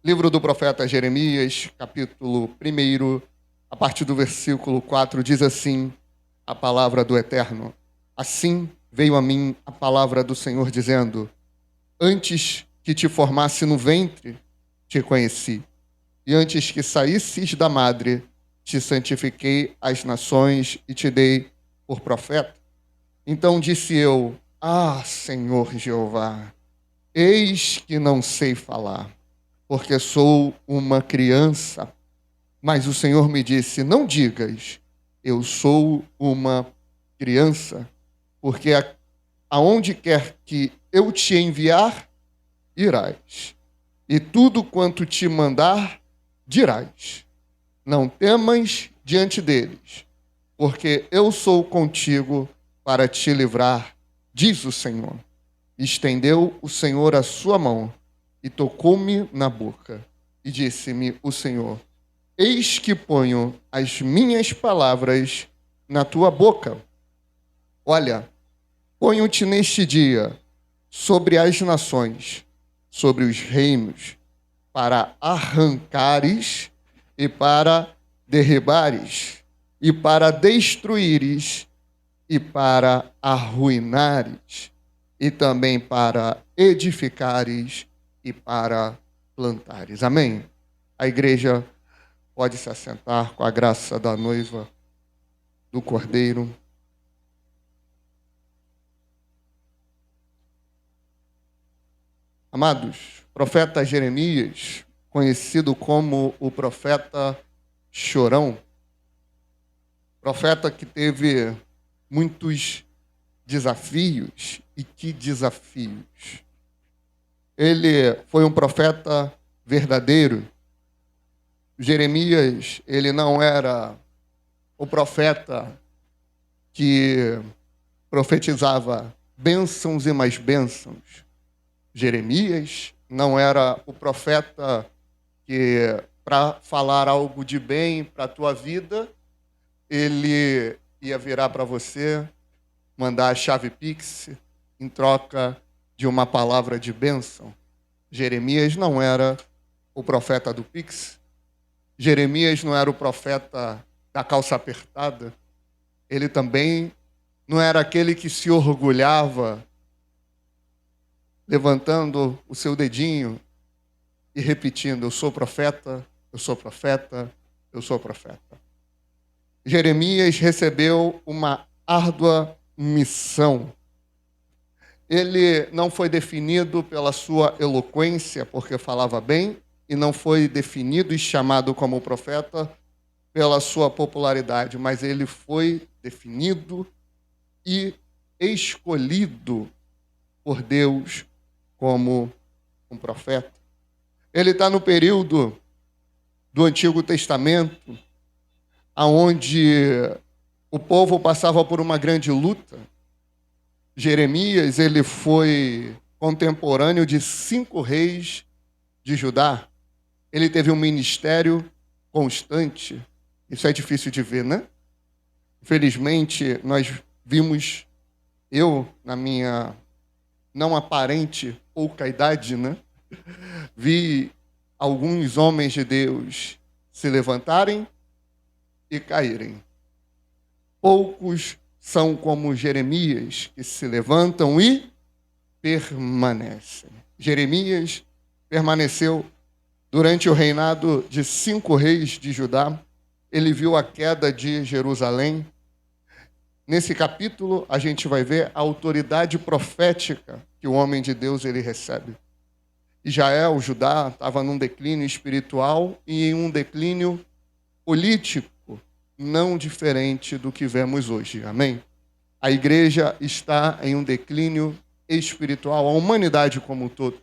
Livro do profeta Jeremias, capítulo 1, a partir do versículo 4, diz assim a palavra do Eterno. Assim veio a mim a palavra do Senhor, dizendo: Antes que te formasse no ventre, te conheci. E antes que saísses da madre, te santifiquei às nações e te dei por profeta. Então disse eu: Senhor Jeová, eis que não sei falar, porque sou uma criança. Mas o Senhor me disse: Não digas, eu sou uma criança, porque aonde quer que eu te enviar, irás. E tudo quanto te mandar, dirás. Não temas diante deles, porque eu sou contigo para te livrar, diz o Senhor. Estendeu o Senhor a sua mão e tocou-me na boca. E disse-me o Senhor: Eis que ponho as minhas palavras na tua boca. Olha, ponho-te neste dia sobre as nações, sobre os reinos, para arrancares e para derribares, e para destruíres e para arruinares, e também para edificares e para plantares. Amém? A igreja pode se assentar com a graça da noiva do Cordeiro. Amados, profeta Jeremias, conhecido como o profeta chorão, profeta que teve muitos desafios, e que desafios. Ele foi um profeta verdadeiro. Jeremias, ele não era o profeta que profetizava bênçãos e mais bênçãos. Jeremias não era o profeta que, para falar algo de bem para a tua vida, ele ia virar para você, mandar a chave Pix em troca de uma palavra de bênção. Jeremias não era o profeta do Pix. Jeremias não era o profeta da calça apertada. Ele também não era aquele que se orgulhava, levantando o seu dedinho e repetindo: eu sou profeta, eu sou profeta, eu sou profeta. Jeremias recebeu uma árdua missão. Ele não foi definido pela sua eloquência, porque falava bem, e não foi definido e chamado como profeta pela sua popularidade, mas ele foi definido e escolhido por Deus como um profeta. Ele está no período do Antigo Testamento, onde o povo passava por uma grande luta. Jeremias, ele foi contemporâneo de 5 reis de Judá. Ele teve um ministério constante. Isso é difícil de ver, né? Infelizmente, nós vimos, eu, na minha não aparente pouca idade, né? Vi alguns homens de Deus se levantarem e caírem. Poucos são como Jeremias, que se levantam e permanecem. Jeremias permaneceu durante o reinado de 5 reis de Judá. Ele viu a queda de Jerusalém. Nesse capítulo, a gente vai ver a autoridade profética que o homem de Deus ele recebe. Israel, Judá, estava num declínio espiritual e em um declínio político, não diferente do que vemos hoje. Amém? A igreja está em um declínio espiritual, a humanidade como um todo.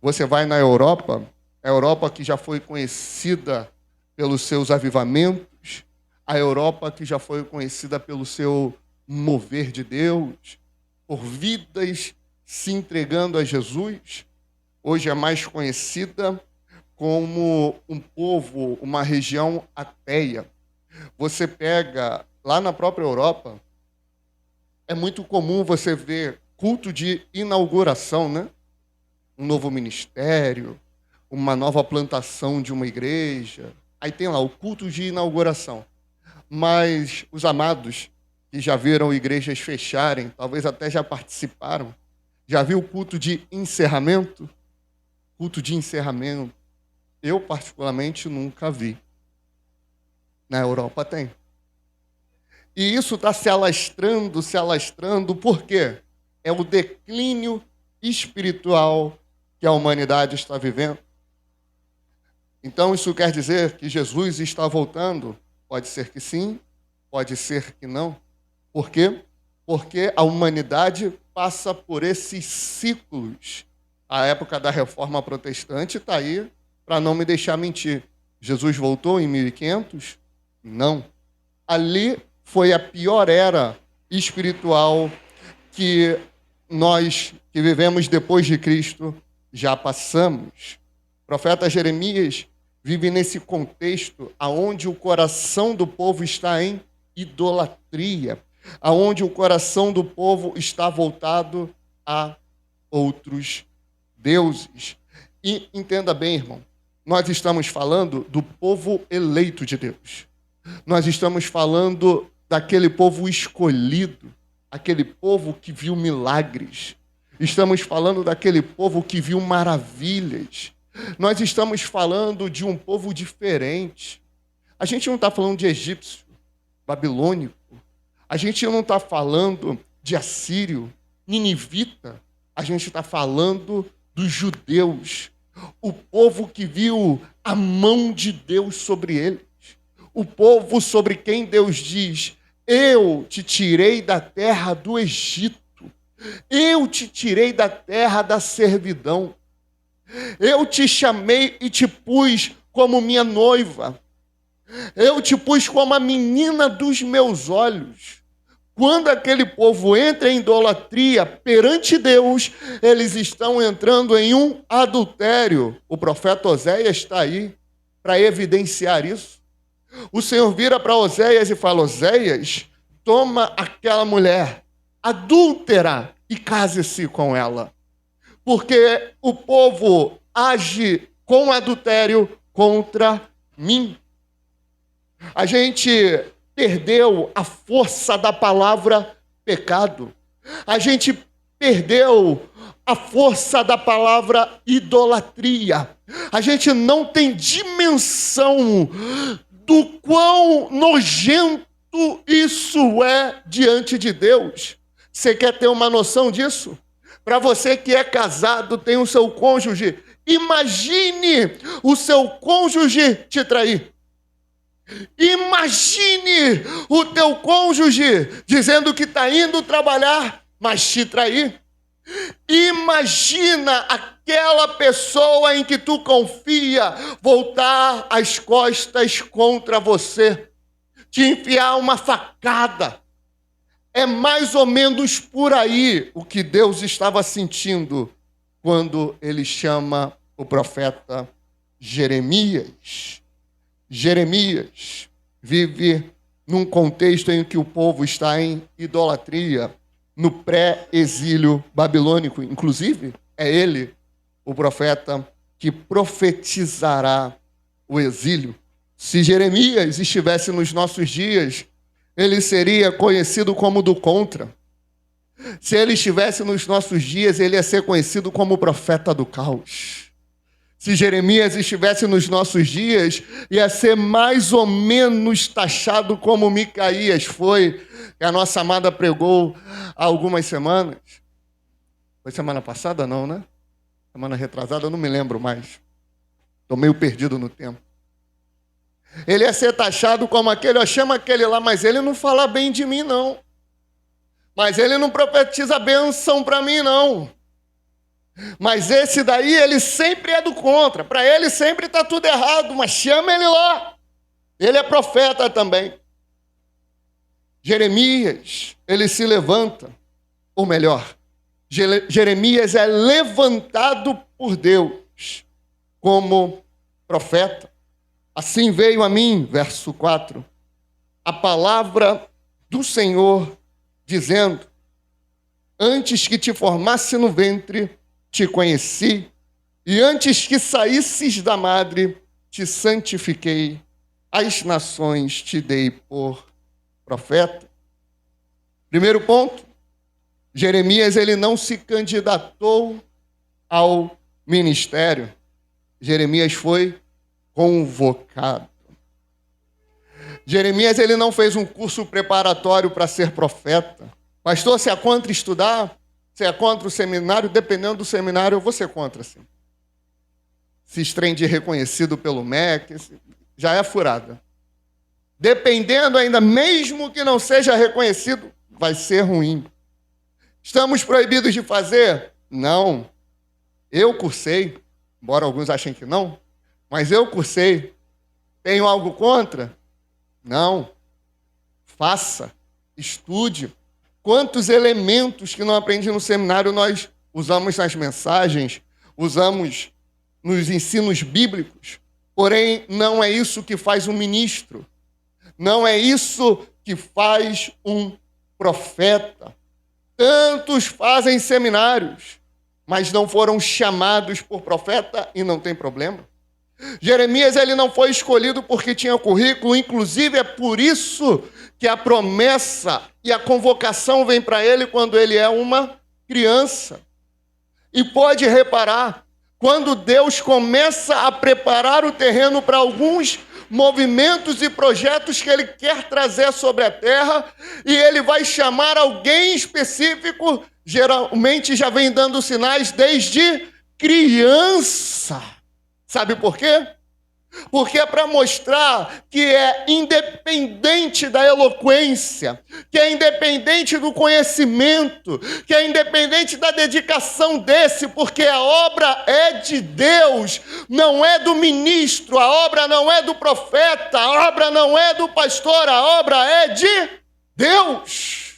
Você vai na Europa, a Europa que já foi conhecida pelos seus avivamentos, a Europa que já foi conhecida pelo seu mover de Deus, por vidas se entregando a Jesus, hoje é mais conhecida como um povo, uma região ateia. Você pega lá na própria Europa, é muito comum você ver culto de inauguração, né? Um novo ministério, uma nova plantação de uma igreja. Aí tem lá o culto de inauguração. Mas os amados que já viram igrejas fecharem, talvez até já participaram, já viu o culto de encerramento? Culto de encerramento. Eu, particularmente, nunca vi. Na Europa tem. E isso está se alastrando, por quê? É o declínio espiritual que a humanidade está vivendo. Então, isso quer dizer que Jesus está voltando? Pode ser que sim, pode ser que não. Por quê? Porque a humanidade passa por esses ciclos. A época da Reforma Protestante está aí para não me deixar mentir. Jesus voltou em 1500? Não. Ali foi a pior era espiritual que nós que vivemos depois de Cristo já passamos. O profeta Jeremias vive nesse contexto aonde o coração do povo está em idolatria, aonde o coração do povo está voltado a outros deuses. E entenda bem, irmão, nós estamos falando do povo eleito de Deus. Nós estamos falando daquele povo escolhido, aquele povo que viu milagres. Estamos falando daquele povo que viu maravilhas. Nós estamos falando de um povo diferente. A gente não está falando de egípcio, babilônico. A gente não está falando de assírio, ninivita. A gente está falando dos judeus. O povo que viu a mão de Deus sobre eles. O povo sobre quem Deus diz: eu te tirei da terra do Egito. Eu te tirei da terra da servidão. Eu te chamei e te pus como minha noiva. Eu te pus como a menina dos meus olhos. Quando aquele povo entra em idolatria perante Deus, eles estão entrando em um adultério. O profeta Oséias está aí para evidenciar isso. O Senhor vira para Oséias e fala: Oséias, toma aquela mulher adúltera e case-se com ela. Porque o povo age com adultério contra mim. A gente perdeu a força da palavra pecado. A gente perdeu a força da palavra idolatria. A gente não tem dimensão do quão nojento isso é diante de Deus. Você quer ter uma noção disso? Para você que é casado, tem o seu cônjuge, imagine o seu cônjuge te trair. Imagine o teu cônjuge dizendo que está indo trabalhar, mas te trair. Imagina aquela pessoa em que tu confia voltar as costas contra você, te enfiar uma facada. É mais ou menos por aí o que Deus estava sentindo quando ele chama o profeta Jeremias. Jeremias vive num contexto em que o povo está em idolatria, no pré-exílio babilônico. Inclusive, é ele, o profeta, que profetizará o exílio. Se Jeremias estivesse nos nossos dias, ele seria conhecido como do contra. Se ele estivesse nos nossos dias, ele ia ser conhecido como o profeta do caos. Se Jeremias estivesse nos nossos dias, ia ser mais ou menos taxado como Micaías foi, que a nossa amada pregou há algumas semanas. Foi semana passada, não, né? Semana retrasada, eu não me lembro mais. Estou meio perdido no tempo. Ele ia ser taxado como aquele, chama aquele lá, mas ele não fala bem de mim, não. Mas ele não profetiza bênção para mim, não. Mas esse daí, ele sempre é do contra. Para ele sempre está tudo errado, mas chama ele lá. Ele é profeta também. Jeremias, ele se levanta. Ou melhor, Jeremias é levantado por Deus como profeta. Assim veio a mim, verso 4, a palavra do Senhor, dizendo: antes que te formasse no ventre, te conheci, E antes que saísses da madre, te santifiquei, as nações te dei por profeta. Primeiro ponto, Jeremias ele não se candidatou ao ministério. Jeremias foi convocado. Jeremias ele não fez um curso preparatório para ser profeta. Pastor, você é contra estudar? Você é contra o seminário? Dependendo do seminário, eu vou ser contra, sim. Se estende reconhecido pelo MEC, já é furada. Dependendo ainda, mesmo que não seja reconhecido, vai ser ruim. Estamos proibidos de fazer? Não. Eu cursei, embora alguns achem que não, mas eu cursei. Tenho algo contra? Não. Faça, estude. Quantos elementos que não aprendi no seminário nós usamos nas mensagens, usamos nos ensinos bíblicos. Porém, não é isso que faz um ministro. Não é isso que faz um profeta. Tantos fazem seminários, mas não foram chamados por profeta e não tem problema. Jeremias ele não foi escolhido porque tinha currículo, inclusive é por isso que a promessa e a convocação vem para ele quando ele é uma criança. E pode reparar, quando Deus começa a preparar o terreno para alguns movimentos e projetos que Ele quer trazer sobre a terra, e Ele vai chamar alguém específico, geralmente já vem dando sinais desde criança. Sabe por quê? Porque é para mostrar que é independente da eloquência, que é independente do conhecimento, que é independente da dedicação desse, porque a obra é de Deus, não é do ministro, a obra não é do profeta, a obra não é do pastor, a obra é de Deus.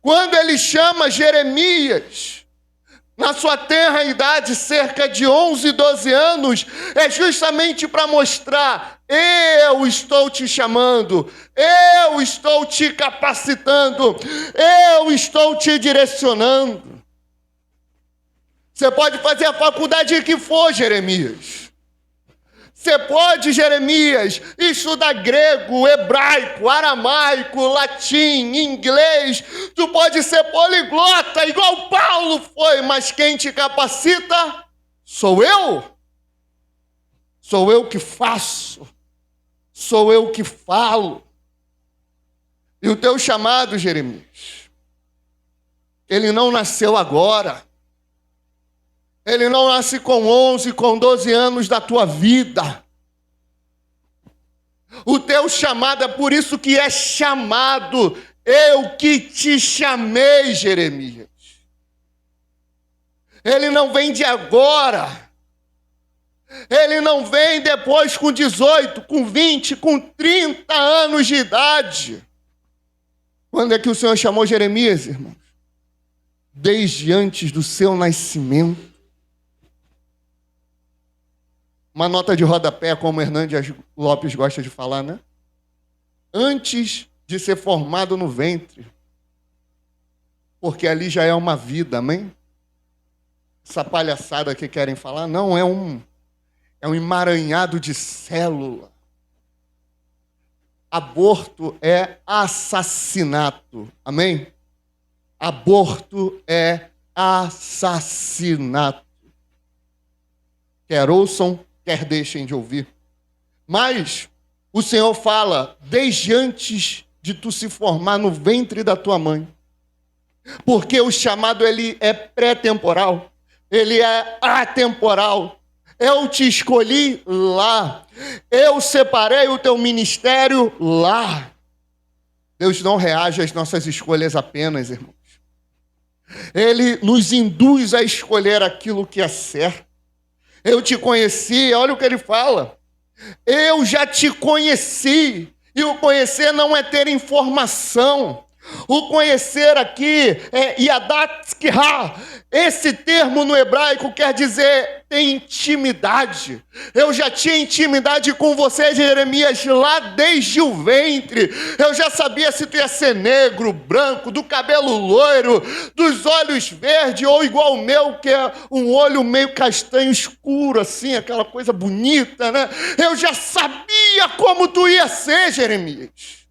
Quando ele chama Jeremias, na sua tenra idade, cerca de 11, 12 anos, é justamente para mostrar, eu estou te chamando, eu estou te capacitando, eu estou te direcionando. Você pode fazer a faculdade que for, Jeremias. Você pode, Jeremias, estudar grego, hebraico, aramaico, latim, inglês. Tu pode ser poliglota, igual Paulo foi, mas quem te capacita sou eu. Sou eu que faço. Sou eu que falo. E o teu chamado, Jeremias, ele não nasceu agora. Ele não nasce com 11, com 12 anos da tua vida. O teu chamado é por isso que é chamado. Eu que te chamei, Jeremias. Ele não vem de agora. Ele não vem depois com 18, com 20, com 30 anos de idade. Quando é que o Senhor chamou Jeremias, irmãos? Desde antes do seu nascimento. Uma nota de rodapé, como Hernandes Lopes gosta de falar, né? Antes de ser formado no ventre. Porque ali já é uma vida, amém? Essa palhaçada que querem falar, não, é um emaranhado de célula. Aborto é assassinato, amém? Aborto é assassinato. Quer ouçam, quer deixem de ouvir. Mas o Senhor fala desde antes de tu se formar no ventre da tua mãe. Porque o chamado ele é pré-temporal, ele é atemporal. Eu te escolhi lá. Eu separei o teu ministério lá. Deus não reage às nossas escolhas apenas, irmãos. Ele nos induz a escolher aquilo que é certo. Eu te conheci, olha o que ele fala. Eu já te conheci. E o conhecer não é ter informação. O conhecer aqui é yadatkha. Esse termo no hebraico quer dizer ter intimidade. Eu já tinha intimidade com você, Jeremias, lá desde o ventre. Eu já sabia se tu ia ser negro, branco, do cabelo loiro, dos olhos verdes, ou igual o meu, que é um olho meio castanho escuro, assim, aquela coisa bonita, né? Eu já sabia como tu ia ser, Jeremias.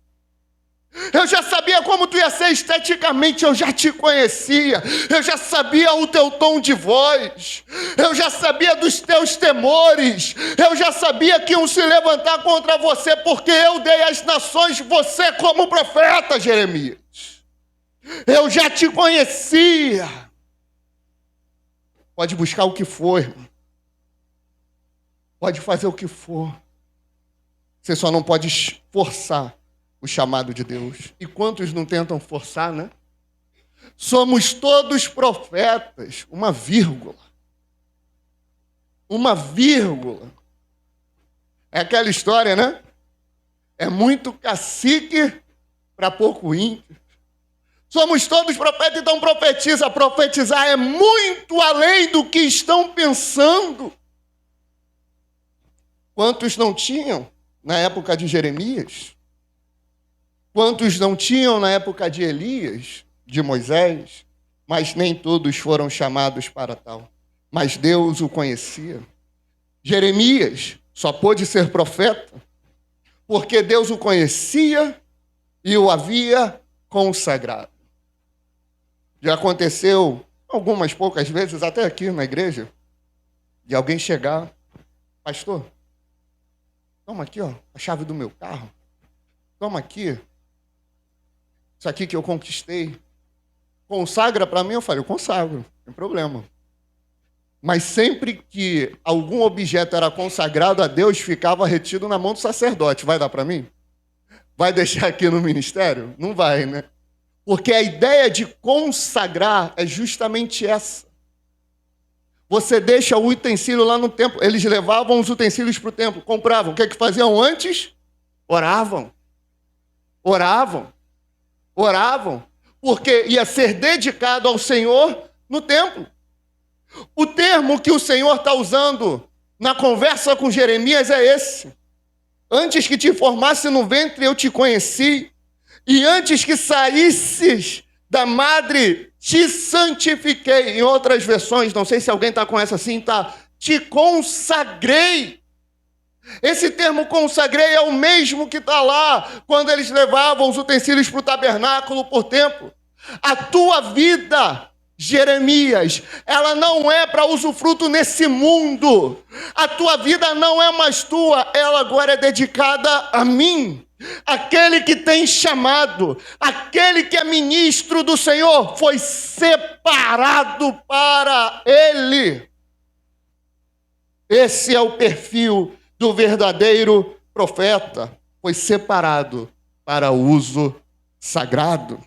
Eu já sabia como tu ia ser esteticamente, eu já te conhecia. Eu já sabia o teu tom de voz. Eu já sabia dos teus temores. Eu já sabia que iam se levantar contra você, porque eu dei às nações você como profeta, Jeremias. Eu já te conhecia. Pode buscar o que for, irmão. Pode fazer o que for. Você só não pode forçar o chamado de Deus. E quantos não tentam forçar, né? Somos todos profetas. Uma vírgula. Uma vírgula. É aquela história, né? É muito cacique para pouco índio. Somos todos profetas, então profetiza. Profetizar é muito além do que estão pensando. Quantos não tinham na época de Jeremias? Quantos não tinham na época de Elias, de Moisés? Mas nem todos foram chamados para tal. Mas Deus o conhecia. Jeremias só pôde ser profeta porque Deus o conhecia e o havia consagrado. Já aconteceu algumas poucas vezes, até aqui na igreja, de alguém chegar: pastor, toma aqui, ó, a chave do meu carro. Toma aqui. Isso aqui que eu conquistei. Consagra para mim? Eu falei, eu consagro, não tem problema. Mas sempre que algum objeto era consagrado a Deus, ficava retido na mão do sacerdote. Vai dar para mim? Vai deixar aqui no ministério? Não vai, né? Porque a ideia de consagrar é justamente essa. Você deixa o utensílio lá no templo. Eles levavam os utensílios para o templo, compravam. O que é que faziam antes? Oravam. Oravam, porque ia ser dedicado ao Senhor no templo. O termo que o Senhor está usando na conversa com Jeremias é esse: antes que te formasse no ventre, eu te conheci, e antes que saísses da madre, te santifiquei. Em outras versões, não sei se alguém está com essa assim, tá? Te consagrei. Esse termo consagrei é o mesmo que está lá quando eles levavam os utensílios para o tabernáculo por templo. A tua vida, Jeremias, ela não é para usufruto nesse mundo. A tua vida não é mais tua, ela agora é dedicada a mim. Aquele que tem chamado, aquele que é ministro do Senhor, foi separado para Ele. Esse é o perfil do verdadeiro profeta. Foi separado para uso sagrado.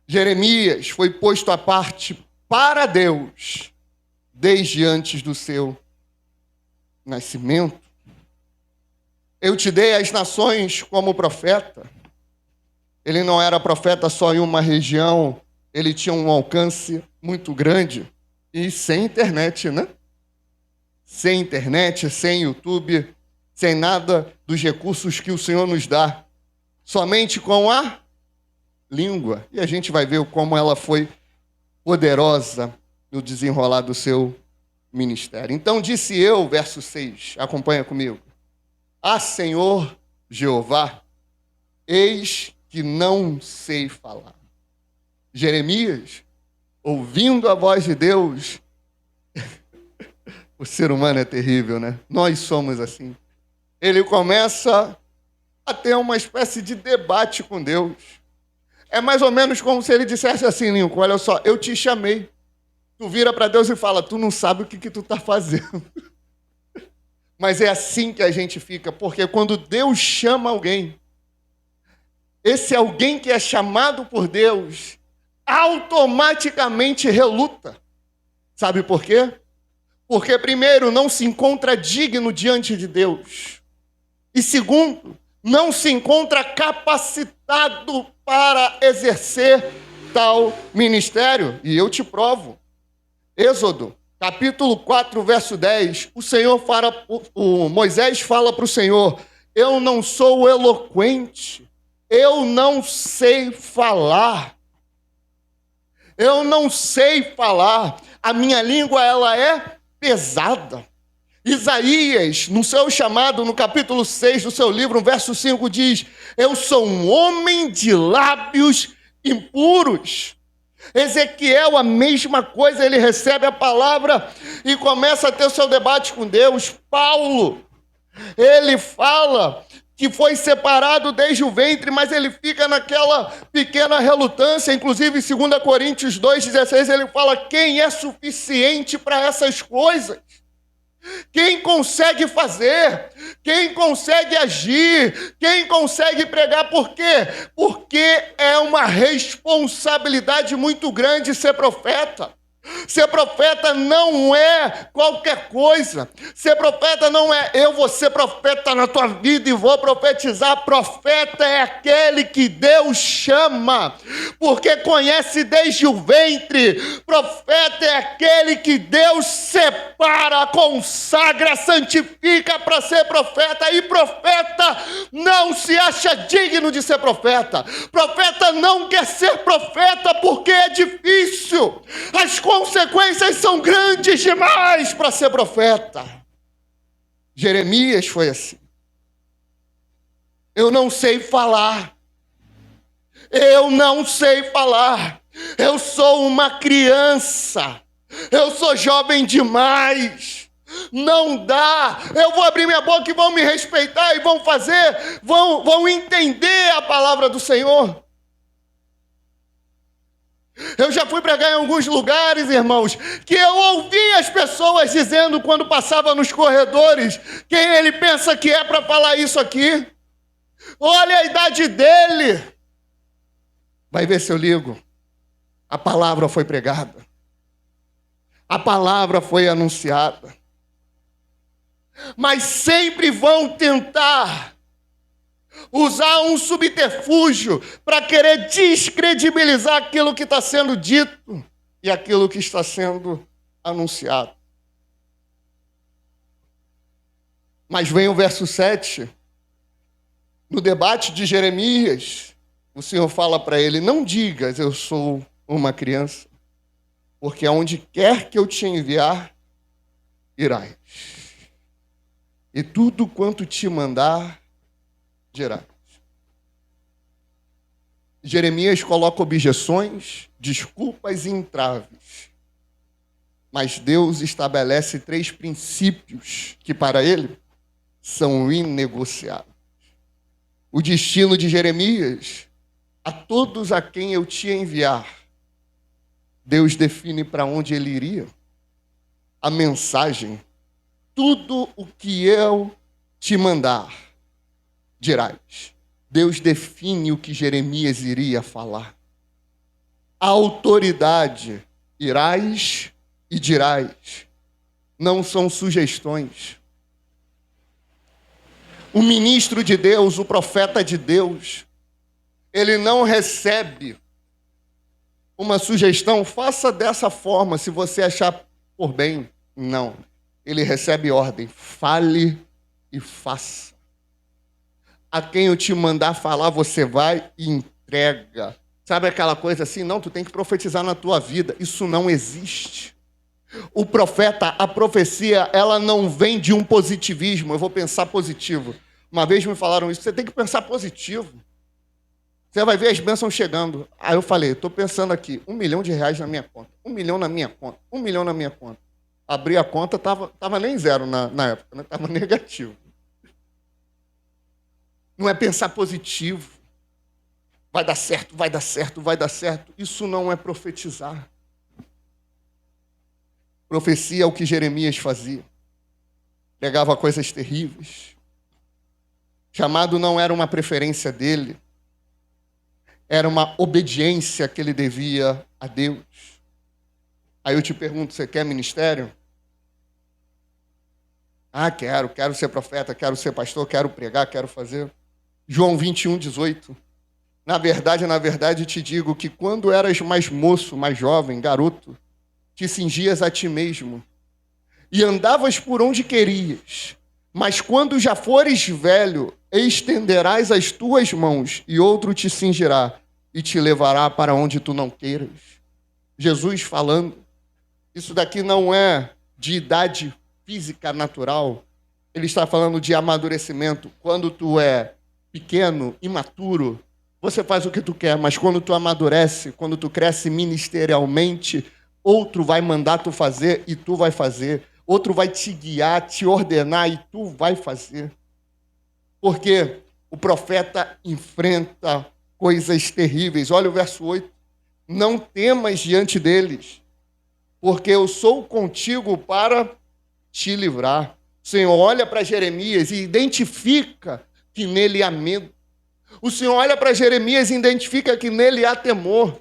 Jeremias foi posto à parte para Deus desde antes do seu nascimento. Eu te dei as nações como profeta. Ele não era profeta só em uma região, ele tinha um alcance muito grande. E sem internet, né? Sem internet, sem YouTube, sem nada dos recursos que o Senhor nos dá. Somente com a língua. E a gente vai ver como ela foi poderosa no desenrolar do seu ministério. Então disse eu, verso 6, acompanha comigo: Ah, Senhor Jeová, eis que não sei falar. Jeremias, ouvindo a voz de Deus, o ser humano é terrível, né? Nós somos assim. Ele começa a ter uma espécie de debate com Deus. É mais ou menos como se ele dissesse assim: Lincoln, olha só, eu te chamei. Tu vira para Deus e fala: tu não sabe o que tu está fazendo. Mas é assim que a gente fica, porque quando Deus chama alguém, esse alguém que é chamado por Deus, automaticamente reluta. Sabe por quê? Porque, primeiro, não se encontra digno diante de Deus. E, segundo, não se encontra capacitado para exercer tal ministério. E eu te provo. Êxodo, capítulo 4, verso 10. Moisés fala para o Senhor: eu não sou eloquente, eu não sei falar. Eu não sei falar. A minha língua, ela é pesada. Isaías, no seu chamado, no capítulo 6 do seu livro, no verso 5, diz: eu sou um homem de lábios impuros. Ezequiel, a mesma coisa, ele recebe a palavra e começa a ter o seu debate com Deus. Paulo, ele fala que foi separado desde o ventre, mas ele fica naquela pequena relutância. Inclusive, em 2 Coríntios 2,16, ele fala: quem é suficiente para essas coisas? Quem consegue fazer? Quem consegue agir? Quem consegue pregar? Por quê? Porque é uma responsabilidade muito grande ser profeta. Ser profeta não é qualquer coisa. Ser profeta não é eu vou ser profeta na tua vida e vou profetizar. Profeta é aquele que Deus chama, porque conhece desde o ventre. Profeta é aquele que Deus separa, consagra, santifica para ser profeta. E profeta não se acha digno de ser profeta. Profeta não quer ser profeta porque é difícil. As consequências são grandes demais para ser profeta. Jeremias foi assim. Eu não sei falar. Eu não sei falar. Eu sou uma criança. Eu sou jovem demais. Não dá. Eu vou abrir minha boca e vão me respeitar e vão fazer, vão entender a palavra do Senhor. Eu já fui pregar em alguns lugares, irmãos, que eu ouvi as pessoas dizendo quando passava nos corredores: quem ele pensa que é para falar isso aqui? Olha a idade dele. Vai ver se eu ligo. A palavra foi pregada. A palavra foi anunciada. Mas sempre vão tentar usar um subterfúgio para querer descredibilizar aquilo que está sendo dito e aquilo que está sendo anunciado. Mas vem o verso 7. No debate de Jeremias, o Senhor fala para ele: não digas eu sou uma criança, porque aonde quer que eu te enviar, irás. E tudo quanto te mandar, dirás. Jeremias coloca objeções, desculpas e entraves. Mas Deus estabelece 3 princípios que para ele são inegociáveis. O destino de Jeremias: a todos a quem eu te enviar, Deus define para onde ele iria. A mensagem: tudo o que eu te mandar, dirás. Deus define o que Jeremias iria falar. A autoridade: irás e dirás. Não são sugestões. O ministro de Deus, o profeta de Deus, ele não recebe uma sugestão: faça dessa forma, se você achar por bem. Não. Ele recebe ordem: fale e faça. A quem eu te mandar falar, você vai e entrega. Sabe aquela coisa assim? Não, tu tem que profetizar na tua vida. Isso não existe. O profeta, a profecia, ela não vem de um positivismo. Eu vou pensar positivo. Uma vez me falaram isso: você tem que pensar positivo. Você vai ver as bênçãos chegando. Aí eu falei: estou pensando aqui, R$1 milhão na minha conta. 1 milhão na minha conta. 1 milhão na minha conta. Abri a conta, estava nem zero na época, né? Estava negativo. Não é pensar positivo. Vai dar certo, vai dar certo, vai dar certo. Isso não é profetizar. Profecia é o que Jeremias fazia. Pregava coisas terríveis. Chamado não era uma preferência dele. Era uma obediência que ele devia a Deus. Aí eu te pergunto: você quer ministério? Ah, quero ser profeta, quero ser pastor, quero pregar, quero fazer. João 21:18. Na verdade, te digo que quando eras mais moço, mais jovem, garoto, te cingias a ti mesmo e andavas por onde querias. Mas quando já fores velho, estenderás as tuas mãos e outro te cingirá e te levará para onde tu não queiras. Jesus falando. Isso daqui não é de idade física natural. Ele está falando de amadurecimento. Quando tu é pequeno, imaturo, você faz o que tu quer, mas quando tu amadurece, quando tu cresce ministerialmente, outro vai mandar tu fazer e tu vai fazer. Outro vai te guiar, te ordenar e tu vai fazer. Porque o profeta enfrenta coisas terríveis. Olha o verso 8. Não temas diante deles, porque eu sou contigo para te livrar. O Senhor olha para Jeremias e identifica que nele há medo. O Senhor olha para Jeremias e identifica que nele há temor.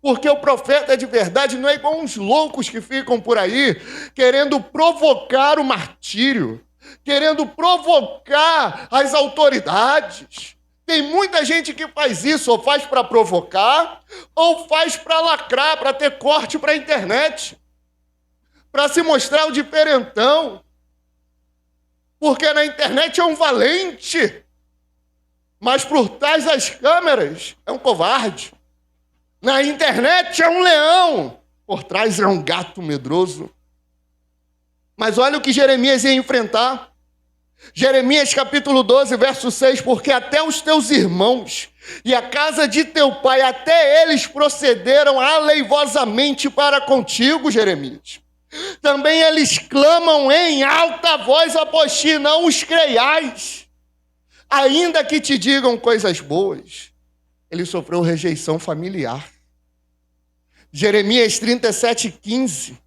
Porque o profeta de verdade não é igual uns loucos que ficam por aí querendo provocar o martírio, querendo provocar as autoridades. Tem muita gente que faz isso, ou faz para provocar, ou faz para lacrar, para ter corte para a internet, para se mostrar o diferentão. Porque na internet é um valente, mas por trás das câmeras é um covarde. Na internet é um leão, por trás é um gato medroso. Mas olha o que Jeremias ia enfrentar. Jeremias capítulo 12, verso 6, porque até os teus irmãos e a casa de teu pai, até eles procederam aleivosamente para contigo, Jeremias. Também eles clamam em alta voz após ti, não os creiais. Ainda que te digam coisas boas, ele sofreu rejeição familiar. Jeremias 37:15.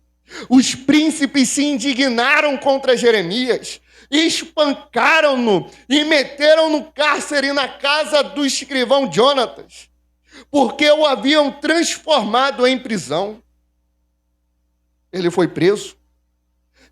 Os príncipes se indignaram contra Jeremias, espancaram-no e meteram no cárcere na casa do escrivão Jonatas, porque o haviam transformado em prisão. Ele foi preso.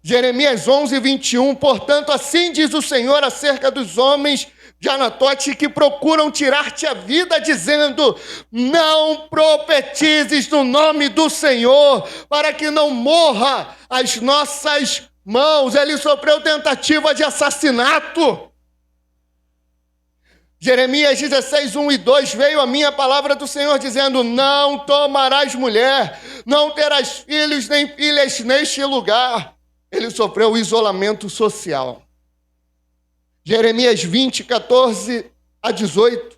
Jeremias 11:21. Portanto, assim diz o Senhor acerca dos homens de Anatote que procuram tirar-te a vida, dizendo: não profetizes no nome do Senhor, para que não morra as nossas mãos. Ele sofreu tentativa de assassinato. Jeremias 16:1 e 2, veio a minha palavra do Senhor dizendo: não tomarás mulher, não terás filhos nem filhas neste lugar. Ele sofreu isolamento social. Jeremias 20, 14 a 18.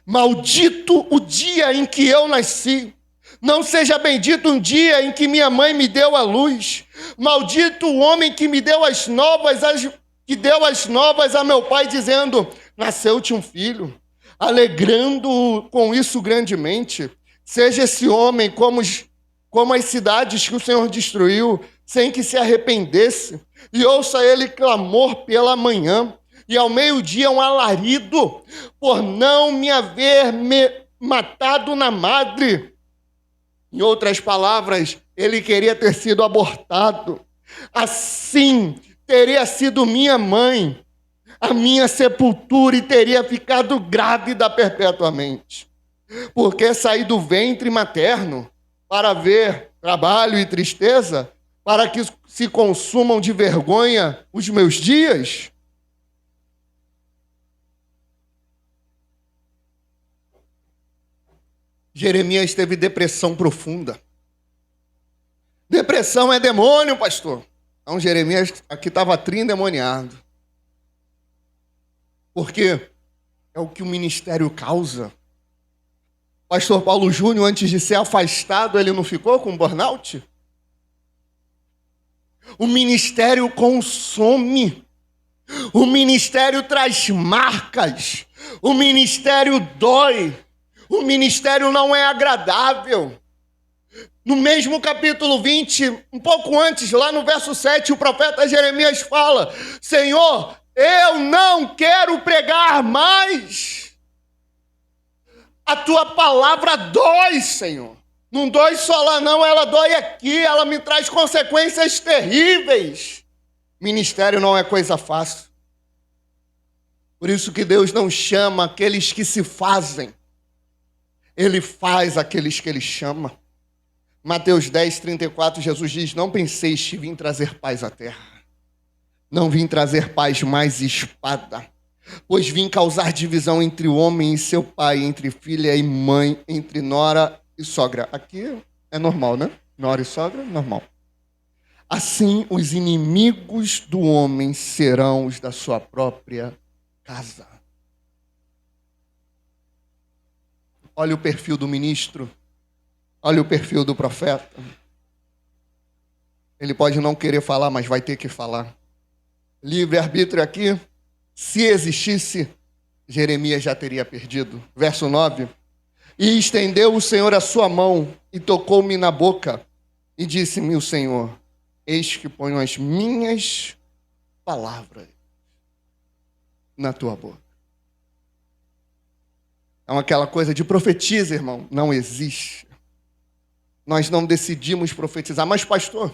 Maldito o dia em que eu nasci. Não seja bendito um dia em que minha mãe me deu a luz. Maldito o homem que me deu as novas, que deu as novas a meu pai, dizendo: nasceu-te um filho, alegrando-o com isso grandemente. Seja esse homem como as cidades que o Senhor destruiu, sem que se arrependesse, e ouça ele clamor pela manhã, e ao meio-dia um alarido, por não me haver matado na madre. Em outras palavras, ele queria ter sido abortado. Assim teria sido minha mãe, a minha sepultura, e teria ficado grávida perpetuamente. Porque saí do ventre materno para ver trabalho e tristeza, para que se consumam de vergonha os meus dias. Jeremias teve depressão profunda. Depressão é demônio, pastor. Então Jeremias aqui estava triendemoniado. Porque é o que o ministério causa. Pastor Paulo Júnior, antes de ser afastado, ele não ficou com burnout? O ministério consome. O ministério traz marcas. O ministério dói. O ministério não é agradável. No mesmo capítulo 20, um pouco antes, lá no verso 7, o profeta Jeremias fala: Senhor, eu não quero pregar mais. A tua palavra dói, Senhor. Não dói só lá não, ela dói aqui, ela me traz consequências terríveis. Ministério não é coisa fácil. Por isso que Deus não chama aqueles que se fazem. Ele faz aqueles que Ele chama. Mateus 10, 34, Jesus diz: não penseis que vim trazer paz à terra. Não vim trazer paz, mas espada. Pois vim causar divisão entre o homem e seu pai, entre filha e mãe, entre nora e sogra. Aqui é normal, né? Nora e sogra, normal. Assim, os inimigos do homem serão os da sua própria casa. Olha o perfil do ministro. Olha o perfil do profeta. Ele pode não querer falar, mas vai ter que falar. Livre-arbítrio aqui, se existisse, Jeremias já teria perdido. Verso 9. E estendeu o Senhor a sua mão e tocou-me na boca e disse-me o Senhor: eis que ponho as minhas palavras na tua boca. Então aquela coisa de profetiza, irmão, não existe. Nós não decidimos profetizar. Mas, pastor,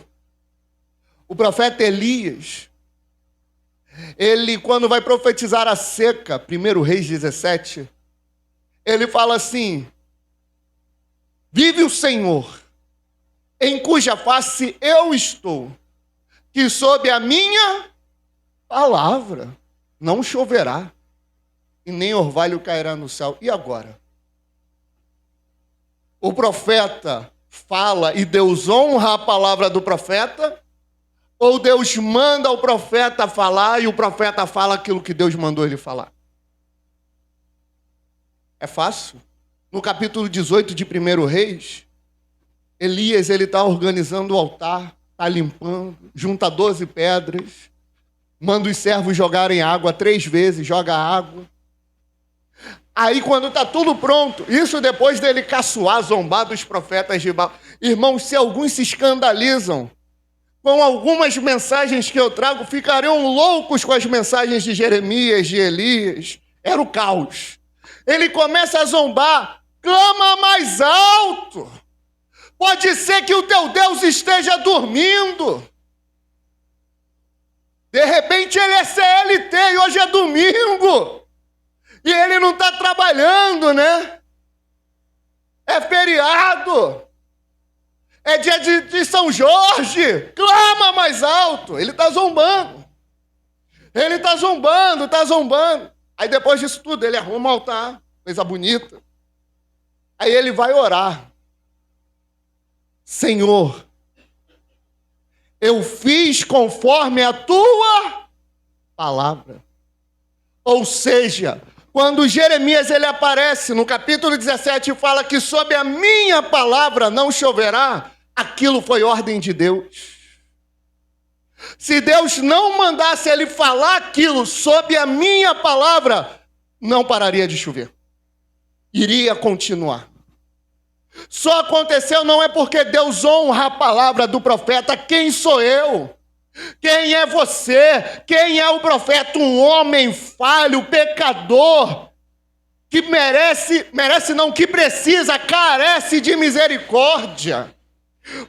o profeta Elias, ele, quando vai profetizar a seca, 1 Reis 17, ele fala assim: vive o Senhor, em cuja face eu estou, que sob a minha palavra não choverá, e nem orvalho cairá no céu. E agora? O profeta fala e Deus honra a palavra do profeta? Ou Deus manda o profeta falar e o profeta fala aquilo que Deus mandou ele falar? É fácil. No capítulo 18 de 1 Reis, Elias está organizando o altar, está limpando, junta 12 pedras, manda os servos jogarem água 3 vezes, joga água. Aí quando está tudo pronto, isso depois dele caçoar, zombar dos profetas de Baal. Irmãos, se alguns se escandalizam com algumas mensagens que eu trago, ficariam loucos com as mensagens de Jeremias, de Elias. Era o caos. Ele começa a zombar, clama mais alto. Pode ser que o teu Deus esteja dormindo. De repente ele é CLT e hoje é domingo. E ele não está trabalhando, né? É feriado. É dia de São Jorge. Clama mais alto. Ele está zombando. Ele está zombando, está zombando. Aí depois disso tudo, ele arruma o altar. Coisa bonita. Aí ele vai orar. Senhor, eu fiz conforme a tua palavra. Ou seja, quando Jeremias ele aparece no capítulo 17 e fala que sob a minha palavra não choverá, aquilo foi ordem de Deus. Se Deus não mandasse ele falar aquilo sob a minha palavra, não pararia de chover. Iria continuar. Só aconteceu não é porque Deus honra a palavra do profeta. Quem sou eu? Quem é você? Quem é o profeta? Um homem falho, pecador, que que precisa, carece de misericórdia.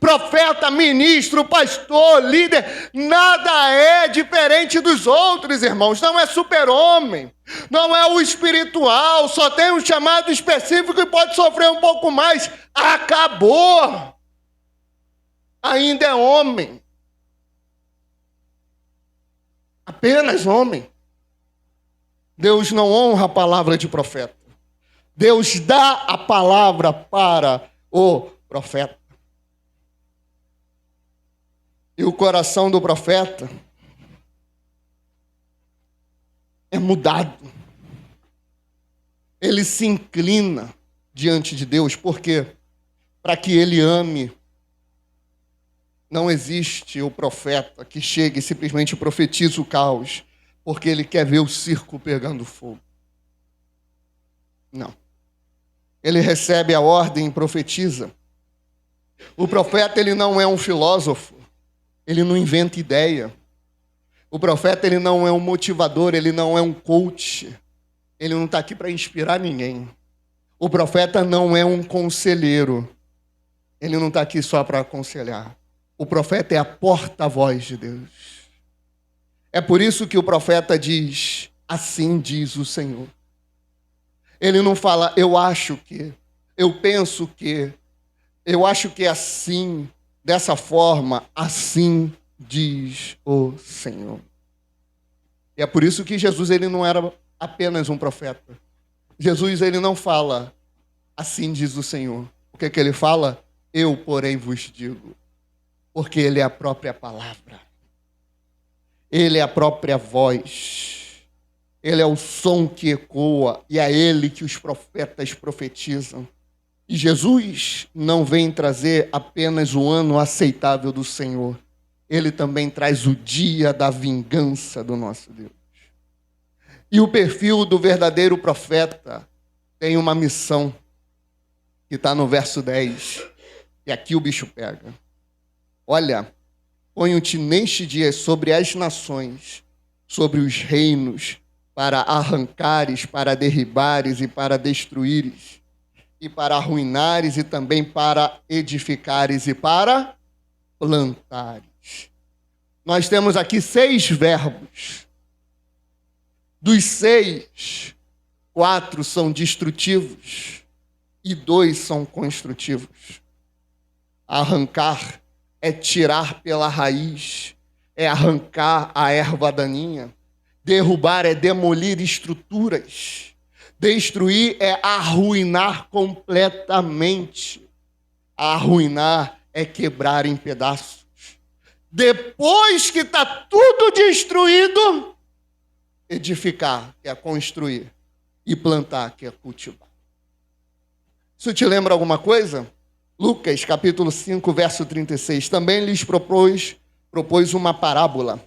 Profeta, ministro, pastor, líder, nada é diferente dos outros, irmãos. Não é super-homem, não é o espiritual, só tem um chamado específico e pode sofrer um pouco mais. Acabou. Ainda é homem. Apenas homem. Deus não honra a palavra de profeta. Deus dá a palavra para o profeta. E o coração do profeta é mudado. Ele se inclina diante de Deus. Por quê? Para que ele ame. Não existe o profeta que chega e simplesmente profetiza o caos, porque ele quer ver o circo pegando fogo. Não. Ele recebe a ordem e profetiza. O profeta, ele não é um filósofo. Ele não inventa ideia. O profeta, ele não é um motivador, ele não é um coach. Ele não está aqui para inspirar ninguém. O profeta não é um conselheiro. Ele não está aqui só para aconselhar. O profeta é a porta-voz de Deus. É por isso que o profeta diz: assim diz o Senhor. Ele não fala, eu acho que, eu penso que, eu acho que é assim, dessa forma, assim diz o Senhor. E é por isso que Jesus ele não era apenas um profeta. Jesus ele não fala, assim diz o Senhor. O que ele fala? Eu, porém, vos digo. Porque ele é a própria palavra. Ele é a própria voz. Ele é o som que ecoa. E é ele que os profetas profetizam. E Jesus não vem trazer apenas o ano aceitável do Senhor. Ele também traz o dia da vingança do nosso Deus. E o perfil do verdadeiro profeta tem uma missão, que está no verso 10. E aqui o bicho pega. Olha, ponho-te neste dia sobre as nações, sobre os reinos, para arrancares, para derribares e para destruíres, e para arruinares e também para edificares e para plantares. Nós temos aqui 6 verbos. Dos 6, 4 são destrutivos e 2 são construtivos. Arrancar é tirar pela raiz, é arrancar a erva daninha. Derrubar é demolir estruturas. Destruir é arruinar completamente. Arruinar é quebrar em pedaços. Depois que está tudo destruído, edificar, que é construir, e plantar, que é cultivar. Isso te lembra alguma coisa? Lucas, capítulo 5, verso 36, também lhes propôs uma parábola.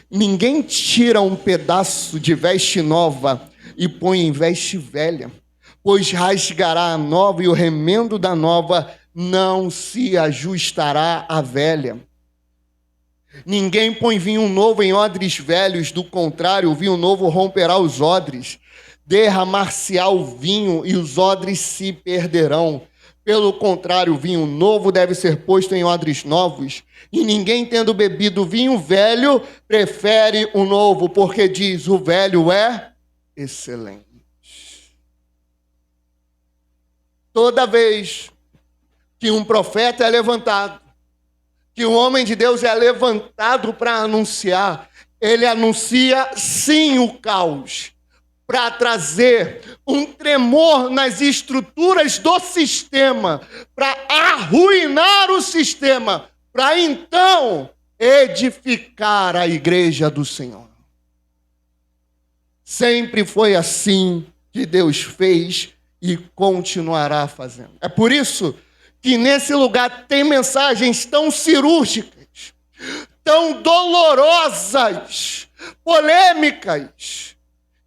Ninguém tira um pedaço de veste nova e põe em veste velha, pois rasgará a nova e o remendo da nova não se ajustará à velha. Ninguém põe vinho novo em odres velhos, do contrário, o vinho novo romperá os odres, derramar-se-á o vinho e os odres se perderão. Pelo contrário, o vinho novo deve ser posto em odres novos, e ninguém tendo bebido vinho velho, prefere o novo, porque diz, o velho é excelente. Toda vez que um profeta é levantado, que um homem de Deus é levantado para anunciar, ele anuncia sim o caos, para trazer um tremor nas estruturas do sistema, para arruinar o sistema, para então edificar a igreja do Senhor. Sempre foi assim que Deus fez e continuará fazendo. É por isso que nesse lugar tem mensagens tão cirúrgicas, tão dolorosas, polêmicas,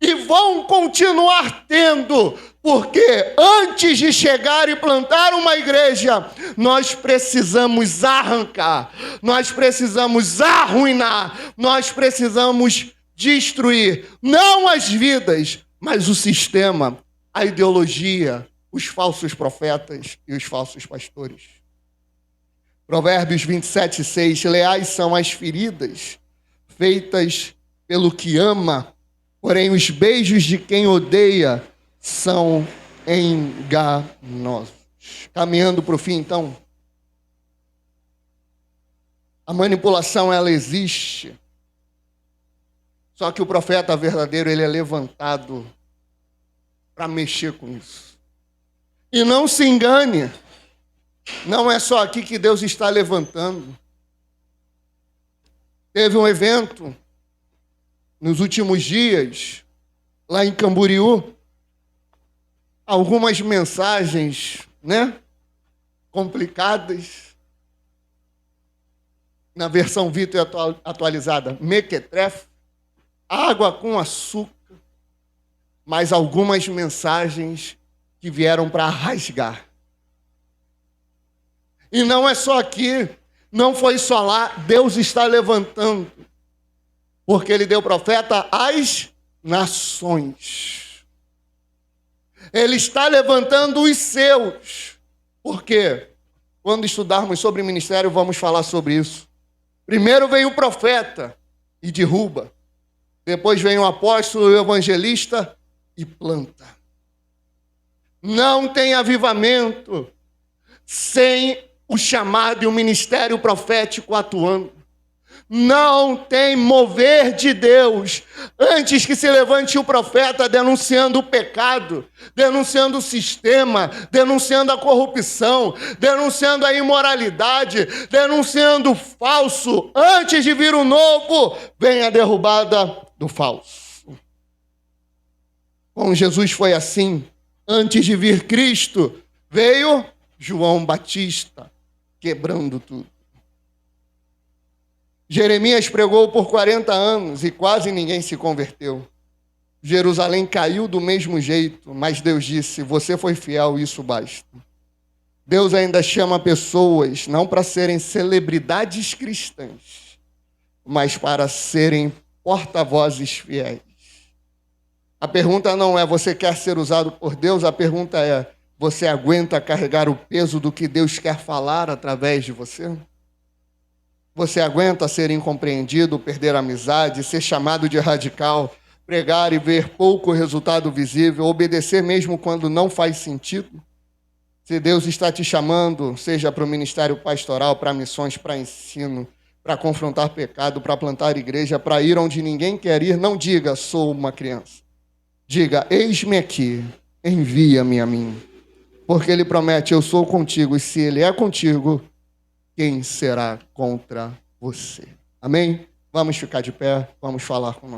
e vão continuar tendo, porque antes de chegar e plantar uma igreja, nós precisamos arrancar, nós precisamos arruinar, nós precisamos destruir, não as vidas, mas o sistema, a ideologia, os falsos profetas e os falsos pastores. Provérbios 27:6, leais são as feridas feitas pelo que ama, porém os beijos de quem odeia são enganosos. Caminhando para o fim, então. A manipulação, ela existe. Só que o profeta verdadeiro, ele é levantado para mexer com isso. E não se engane, não é só aqui que Deus está levantando. Teve um evento nos últimos dias, lá em Camboriú, algumas mensagens, complicadas, na versão Vitor atualizada, mequetrefe, água com açúcar, mas algumas mensagens que vieram para rasgar. E não é só aqui, não foi só lá, Deus está levantando, porque Ele deu profeta às nações. Ele está levantando os seus, porque quando estudarmos sobre ministério, vamos falar sobre isso. Primeiro vem o profeta e derruba. Depois vem o apóstolo, o evangelista e planta. Não tem avivamento sem o chamado e o ministério profético atuando. Não tem mover de Deus antes que se levante o profeta denunciando o pecado, denunciando o sistema, denunciando a corrupção, denunciando a imoralidade, denunciando o falso. Antes de vir o novo, vem a derrubada do falso. Com Jesus foi assim. Antes de vir Cristo, veio João Batista, quebrando tudo. Jeremias pregou por 40 anos e quase ninguém se converteu. Jerusalém caiu do mesmo jeito, mas Deus disse, você foi fiel, isso basta. Deus ainda chama pessoas, não para serem celebridades cristãs, mas para serem porta-vozes fiéis. A pergunta não é, você quer ser usado por Deus? A pergunta é, você aguenta carregar o peso do que Deus quer falar através de você? Você aguenta ser incompreendido, perder a amizade, ser chamado de radical, pregar e ver pouco resultado visível, obedecer mesmo quando não faz sentido? Se Deus está te chamando, seja para o ministério pastoral, para missões, para ensino, para confrontar pecado, para plantar igreja, para ir onde ninguém quer ir, não diga, sou uma criança. Diga, eis-me aqui, envia-me a mim. Porque Ele promete, eu sou contigo, e se Ele é contigo, quem será contra você? Amém? Vamos ficar de pé, vamos falar com nós.